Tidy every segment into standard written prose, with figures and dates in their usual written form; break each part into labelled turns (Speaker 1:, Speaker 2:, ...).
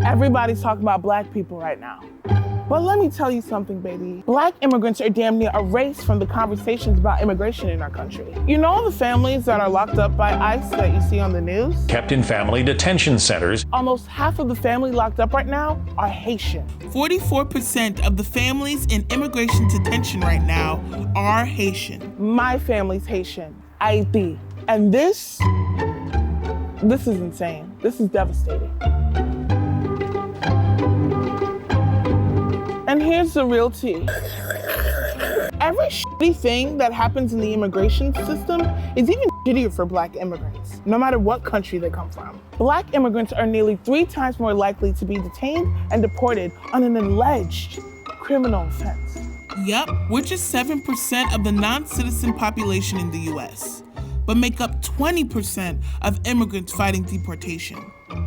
Speaker 1: Everybody's talking about Black people right now. But let me tell you something, baby. Black immigrants are damn near erased from the conversations about immigration in our country. You know the families that are locked up by ICE that you see on the news?
Speaker 2: Kept in family detention centers.
Speaker 1: Almost half of the family locked up right now are Haitian.
Speaker 3: 44% of the families in immigration detention right now are Haitian.
Speaker 1: My family's Haitian, Haiti. And this is insane. This is devastating. And here's the real tea. Every shitty thing that happens in the immigration system is even shittier for Black immigrants, no matter what country they come from. Black immigrants are nearly 3 times more likely to be detained and deported on an alleged criminal offense.
Speaker 3: Yup, we're just 7% of the non-citizen population in the US, but make up 20% of immigrants fighting deportation.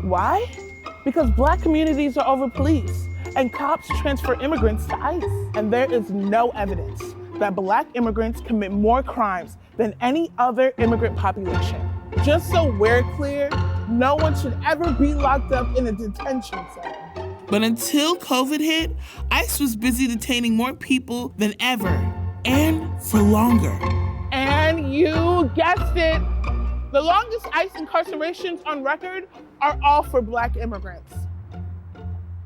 Speaker 1: Why? Because Black communities are over-policed and cops transfer immigrants to ICE. And there is no evidence that Black immigrants commit more crimes than any other immigrant population. Just so we're clear, no one should ever be locked up in a detention center.
Speaker 3: But until COVID hit, ICE was busy detaining more people than ever, and for longer.
Speaker 1: And you guessed it, the longest ICE incarcerations on record are all for Black immigrants.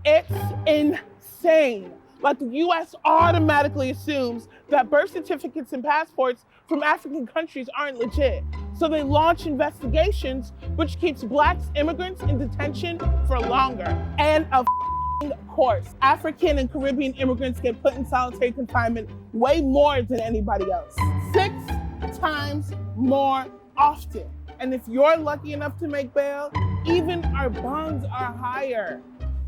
Speaker 1: It's insane. Like the US automatically assumes that birth certificates and passports from African countries aren't legit. So they launch investigations, which keeps Black immigrants in detention for longer. And of course, African and Caribbean immigrants get put in solitary confinement way more than anybody else. 6 times more often. And if you're lucky enough to make bail, even our bonds are higher.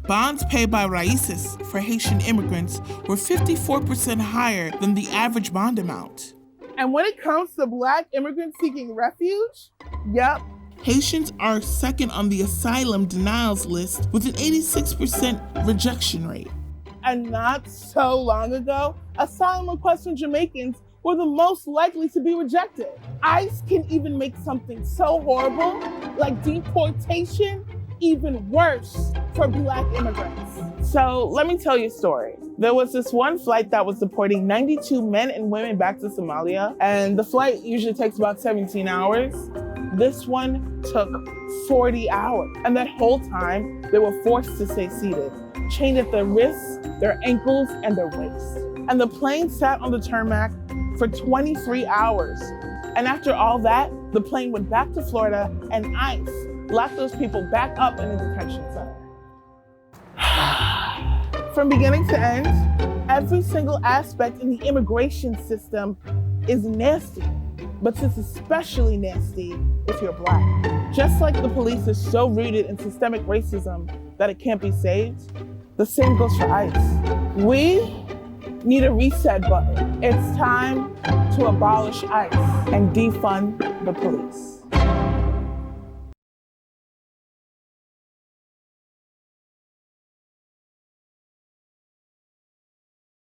Speaker 3: Bonds paid by Raíces for Haitian immigrants were 54% higher than the average bond amount.
Speaker 1: And when it comes to Black immigrants seeking refuge, yep.
Speaker 3: Haitians are second on the asylum denials list with an 86% rejection rate.
Speaker 1: And not so long ago, asylum requests from Jamaicans were the most likely to be rejected. ICE can even make something so horrible, like deportation, even worse for Black immigrants. So let me tell you a story. There was this one flight that was deporting 92 men and women back to Somalia, and the flight usually takes about 17 hours. This one took 40 hours, and that whole time they were forced to stay seated, chained at their wrists, their ankles, and their waists. And the plane sat on the tarmac for 23 hours. And after all that, the plane went back to Florida, and ICE locked those people back up in a detention center. From beginning to end, every single aspect in the immigration system is nasty, but it's especially nasty if you're Black. Just like the police is so rooted in systemic racism that it can't be saved, the same goes for ICE. We need a reset button. It's time to abolish ICE and defund the police.